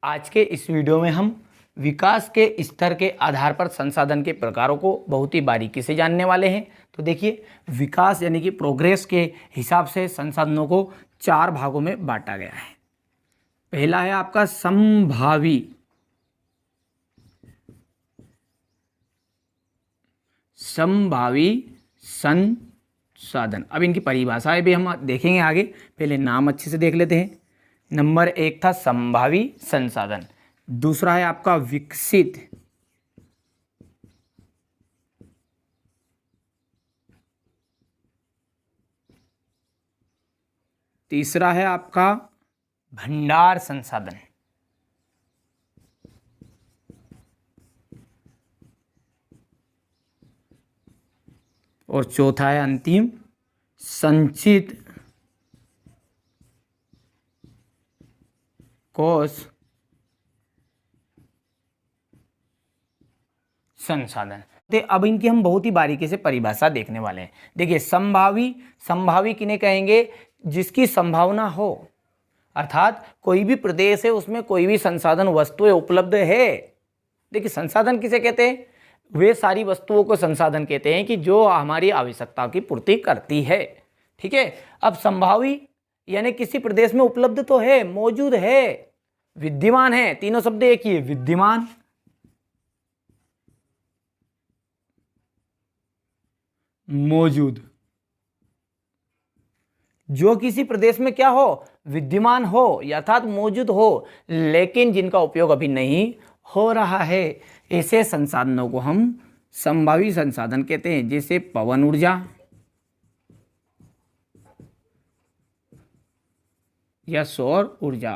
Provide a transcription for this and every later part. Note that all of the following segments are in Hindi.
आज के इस वीडियो में हम विकास के स्तर के आधार पर संसाधन के प्रकारों को बहुत ही बारीकी से जानने वाले हैं। तो देखिए, विकास यानी कि प्रोग्रेस के हिसाब से संसाधनों को 4 भागों में बांटा गया है। पहला है आपका संभावी संसाधन। अब इनकी परिभाषाएं भी हम देखेंगे आगे, पहले नाम अच्छे से देख लेते हैं। नंबर 1 था संभावी संसाधन, दूसरा है आपका विकसित, तीसरा है आपका भंडार संसाधन, और चौथा है अंतिम संचित कोष संसाधन। अब इनकी हम बहुत ही बारीकी से परिभाषा देखने वाले हैं। देखिए, संभावी किन्हें कहेंगे? जिसकी संभावना हो, अर्थात कोई भी प्रदेश है उसमें कोई भी संसाधन वस्तुएं उपलब्ध है। देखिए, संसाधन किसे कहते हैं? वे सारी वस्तुओं को संसाधन कहते हैं कि जो हमारी आवश्यकता की पूर्ति करती है। ठीक है। अब संभावी यानी किसी प्रदेश में उपलब्ध तो है, मौजूद है, विद्यमान है। तीनों शब्द एक ही है, विद्यमान, मौजूद। जो किसी प्रदेश में क्या हो? विद्यमान हो, अर्थात मौजूद हो, लेकिन जिनका उपयोग अभी नहीं हो रहा है, ऐसे संसाधनों को हम संभावी संसाधन कहते हैं। जैसे पवन ऊर्जा या सौर ऊर्जा।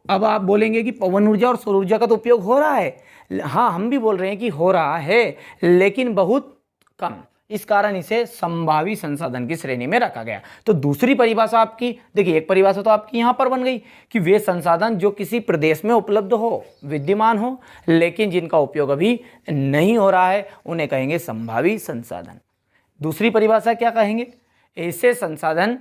अब आप बोलेंगे कि पवन ऊर्जा और सौर ऊर्जा का तो उपयोग हो रहा है। हाँ, हम भी बोल रहे हैं कि हो रहा है, लेकिन बहुत कम। इस कारण इसे संभावी संसाधन की श्रेणी में रखा गया। तो दूसरी परिभाषा आपकी, देखिए, एक परिभाषा तो आपकी यहां पर बन गई कि वे संसाधन जो किसी प्रदेश में उपलब्ध हो, विद्यमान हो, लेकिन जिनका उपयोग अभी नहीं हो रहा है, उन्हें कहेंगे संभावी संसाधन। दूसरी परिभाषा क्या कहेंगे? ऐसे संसाधन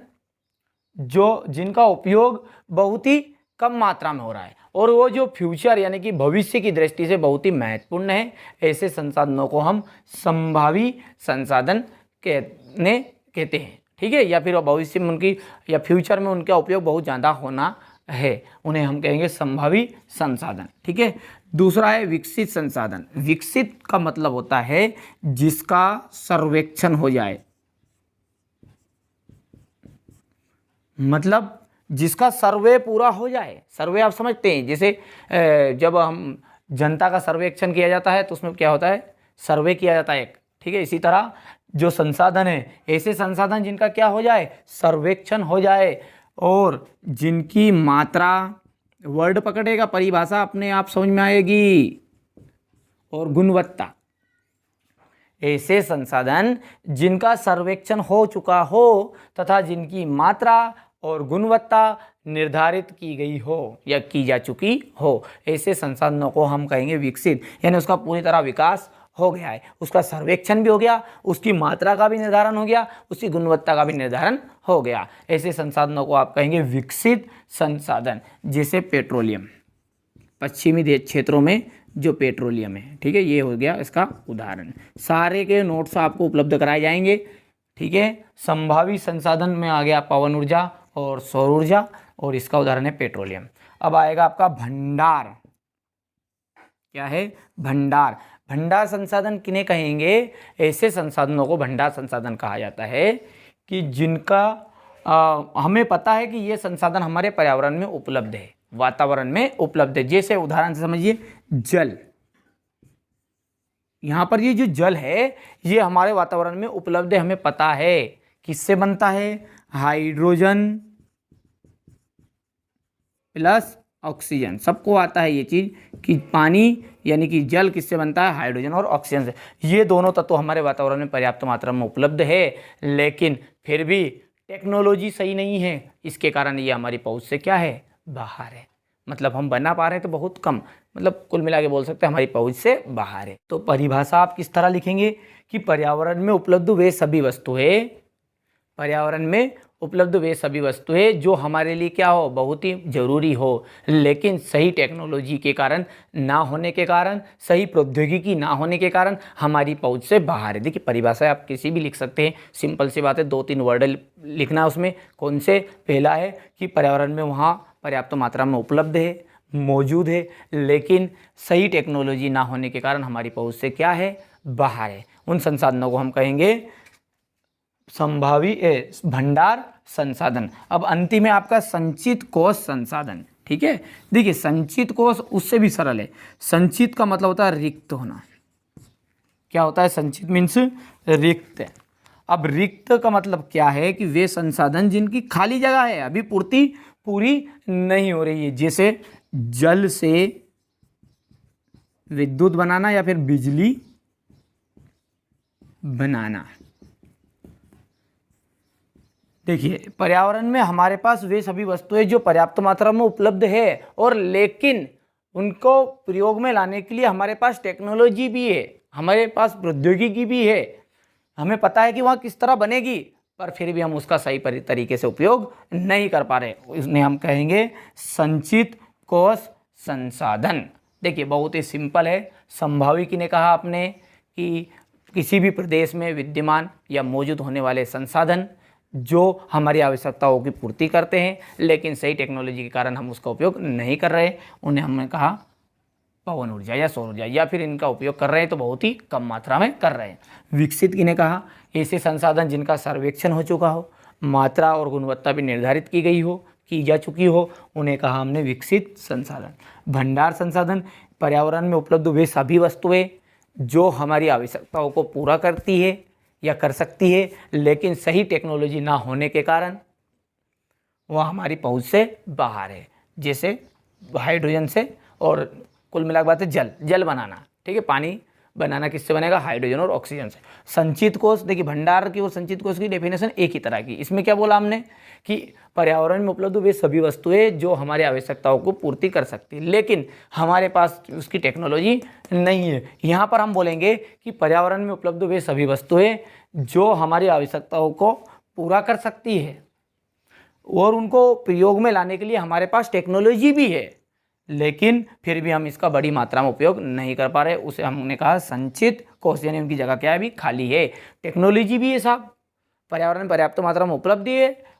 जो जिनका उपयोग बहुत ही कम मात्रा में हो रहा है और वो जो फ्यूचर यानी कि भविष्य की दृष्टि से बहुत ही महत्वपूर्ण है, ऐसे संसाधनों को हम संभावी संसाधन कहते हैं। ठीक है। या फिर भविष्य में उनकी या फ्यूचर में उनका उपयोग बहुत ज़्यादा होना है, उन्हें हम कहेंगे संभावी संसाधन। ठीक है। दूसरा है विकसित संसाधन। विकसित का मतलब होता है जिसका सर्वेक्षण हो जाए, मतलब जिसका सर्वे पूरा हो जाए। सर्वे आप समझते हैं, जैसे जब हम जनता का सर्वेक्षण किया जाता है तो उसमें क्या होता है? सर्वे किया जाता है एक। ठीक है। इसी तरह जो संसाधन है, ऐसे संसाधन जिनका क्या हो जाए? सर्वेक्षण हो जाए, और जिनकी मात्रा, वर्ड पकड़ेगा, परिभाषा अपने आप समझ में आएगी, और गुणवत्ता। ऐसे संसाधन जिनका सर्वेक्षण हो चुका हो तथा जिनकी मात्रा और गुणवत्ता निर्धारित की गई हो या की जा चुकी हो, ऐसे संसाधनों को हम कहेंगे विकसित। यानी उसका पूरी तरह विकास हो गया है, उसका सर्वेक्षण भी हो गया, उसकी मात्रा का भी निर्धारण हो गया, उसकी गुणवत्ता का भी निर्धारण हो गया। ऐसे संसाधनों को आप कहेंगे विकसित संसाधन। जैसे पेट्रोलियम, पश्चिमी क्षेत्रों में जो पेट्रोलियम है, ठीक है, ये हो गया इसका उदाहरण। सारे के नोट्स आपको उपलब्ध कराए जाएंगे। ठीक है। संभावी संसाधन में आ गया पवन ऊर्जा और सौर ऊर्जा, और इसका उदाहरण है पेट्रोलियम। अब आएगा आपका भंडार। क्या है? भंडार। भंडार संसाधन किन्हें कहेंगे? ऐसे संसाधनों को भंडार संसाधन कहा जाता है कि जिनका हमें पता है कि ये संसाधन हमारे पर्यावरण में उपलब्ध है, वातावरण में उपलब्ध है। जैसे उदाहरण से समझिए, जल। यहां पर ये जो जल है, ये हमारे वातावरण में उपलब्ध है, हमें पता है। किससे बनता है? Hydrogen plus oxygen. सबको आता है ये चीज कि पानी यानी कि जल किससे बनता है? हाइड्रोजन और ऑक्सीजन से। ये दोनों तत्व हमारे वातावरण में पर्याप्त मात्रा में उपलब्ध है, लेकिन फिर भी टेक्नोलॉजी सही नहीं है, इसके कारण ये हमारी पहुंच से क्या है? बाहर है। मतलब हम बना पा रहे हैं तो बहुत कम, मतलब कुल मिला के बोल सकते हैं हमारी पहुंच से बाहर है। तो परिभाषा आप किस तरह लिखेंगे कि पर्यावरण में उपलब्ध वे सभी वस्तुएं, पर्यावरण में उपलब्ध वे सभी वस्तुएं जो हमारे लिए क्या हो, बहुत ही जरूरी हो, लेकिन सही टेक्नोलॉजी के कारण ना होने के कारण, सही प्रौद्योगिकी ना होने के कारण हमारी पहुंच से बाहर है। देखिए परिभाषा आप किसी भी लिख सकते हैं, सिंपल सी बात है, 2-3 वर्ड लिखना उसमें। कौन से? पहला है कि पर्यावरण में वहाँ पर्याप्त मात्रा में उपलब्ध है, मौजूद है, लेकिन सही टेक्नोलॉजी ना होने के कारण हमारी पहुंच से क्या है, बाहर है। उन संसाधनों को हम कहेंगे संभावी भंडार संसाधन। अब अंतिम है आपका संचित कोष संसाधन। ठीक है, देखिए संचित कोष उससे भी सरल है। संचित का मतलब होता है रिक्त होना। क्या होता है? संचित मीन्स रिक्त। अब रिक्त का मतलब क्या है कि वे संसाधन जिनकी खाली जगह है, अभी पूर्ति पूरी नहीं हो रही है, जैसे जल से विद्युत बनाना या फिर बिजली बनाना। देखिए पर्यावरण में हमारे पास वे सभी वस्तुएं जो पर्याप्त मात्रा में उपलब्ध है, और लेकिन उनको प्रयोग में लाने के लिए हमारे पास टेक्नोलॉजी भी है, हमारे पास प्रौद्योगिकी भी है, हमें पता है कि वहाँ किस तरह बनेगी, पर फिर भी हम उसका सही तरीके से उपयोग नहीं कर पा रहे। इसमें हम कहेंगे संचित कोष संसाधन। देखिए बहुत ही सिंपल है। संभाविकी ने कहा आपने कि किसी भी प्रदेश में विद्यमान या मौजूद होने वाले संसाधन जो हमारी आवश्यकताओं की पूर्ति करते हैं, लेकिन सही टेक्नोलॉजी के कारण हम उसका उपयोग नहीं कर रहे, उन्हें हमने कहा पवन ऊर्जा या सौर ऊर्जा, या फिर इनका उपयोग कर रहे हैं तो बहुत ही कम मात्रा में कर रहे हैं। विकसित किने कहा? ऐसे संसाधन जिनका सर्वेक्षण हो चुका हो, मात्रा और गुणवत्ता भी निर्धारित की गई हो, की जा चुकी हो, उन्हें कहा हमने विकसित संसाधन। भंडार संसाधन, पर्यावरण में उपलब्ध वे सभी वस्तुएं जो हमारी आवश्यकताओं को पूरा करती है या कर सकती है, लेकिन सही टेक्नोलॉजी ना होने के कारण वह हमारी पहुंच से बाहर है, जैसे हाइड्रोजन से, और कुल मिला के बात है जल बनाना। ठीक है, पानी बनाना किससे बनेगा? हाइड्रोजन और ऑक्सीजन से। संचित कोष, देखिए भंडार की और संचित कोष की डेफिनेशन एक ही तरह की। इसमें क्या बोला हमने कि पर्यावरण में उपलब्ध वे सभी वस्तुएं जो हमारी आवश्यकताओं को पूर्ति कर सकती है, लेकिन हमारे पास उसकी टेक्नोलॉजी नहीं है। यहाँ पर हम बोलेंगे कि पर्यावरण में उपलब्ध वे सभी वस्तुएं जो हमारी आवश्यकताओं को पूरा कर सकती है, और उनको प्रयोग में लाने के लिए हमारे पास टेक्नोलॉजी भी है, लेकिन फिर भी हम इसका बड़ी मात्रा में उपयोग नहीं कर पा रहे। उसे हमने कहा संचित कोष, यानी उनकी जगह क्या है? अभी खाली है। टेक्नोलॉजी भी है साहब, पर्यावरण पर्याप्त मात्रा में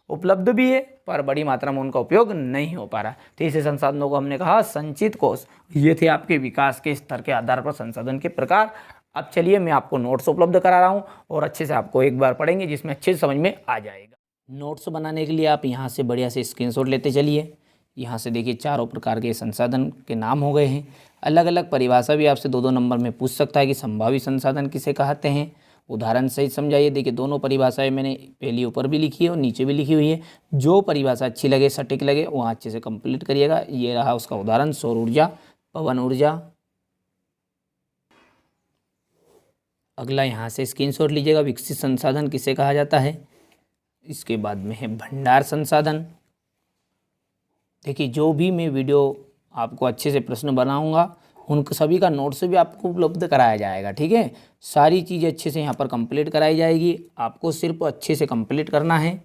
उपलब्ध भी है, पर बड़ी मात्रा में उनका उपयोग नहीं हो पा रहा। तो ऐसे संसाधनों को हमने कहा संचित कोष। ये थे आपके विकास के स्तर के आधार पर संसाधन के प्रकार। अब चलिए मैं आपको नोट्स उपलब्ध करा रहा हूँ, और अच्छे से आपको एक बार पढ़ेंगे जिसमें अच्छे से समझ में आ जाएगा। नोट्स बनाने के लिए आप यहाँ से बढ़िया से स्क्रीनशॉट लेते चलिए। यहाँ से देखिए चारों प्रकार के संसाधन के नाम हो गए हैं। अलग अलग परिभाषा भी आपसे 2-2 नंबर में पूछ सकता है कि संभावी संसाधन किसे कहते हैं। उदाहरण सहित समझाइए। देखिए दोनों परिभाषाएं मैंने पहली ऊपर भी लिखी है और नीचे भी लिखी हुई है। जो परिभाषा अच्छी लगे, सटीक लगे, वहाँ अच्छे से कंप्लीट करिएगा। ये रहा उसका उदाहरण, सौर ऊर्जा, पवन ऊर्जा। अगला यहाँ से स्क्रीनशॉट लीजिएगा, विकसित संसाधन किसे कहा जाता है। इसके बाद में है भंडार संसाधन। देखिए जो भी मैं वीडियो आपको अच्छे से प्रश्न बनाऊंगा, उन सभी का नोट्स भी आपको उपलब्ध कराया जाएगा। ठीक है, सारी चीज़ें अच्छे से यहाँ पर कंप्लीट कराई जाएगी, आपको सिर्फ अच्छे से कंप्लीट करना है।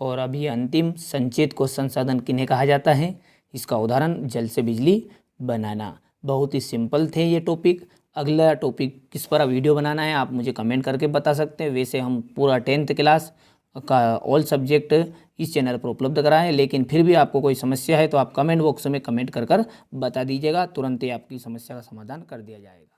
और अभी अंतिम संचित कोष संसाधन किन्हें कहा जाता है। इसका उदाहरण जल से बिजली बनाना। बहुत ही सिंपल थे ये टॉपिक। अगला टॉपिक किस पर वीडियो बनाना है आप मुझे कमेंट करके बता सकते हैं। वैसे हम पूरा 10th क्लास का ऑल सब्जेक्ट इस चैनल पर उपलब्ध कराएं, लेकिन फिर भी आपको कोई समस्या है तो आप कमेंट बॉक्स में कमेंट कर बता दीजिएगा, तुरंत ही आपकी समस्या का समाधान कर दिया जाएगा।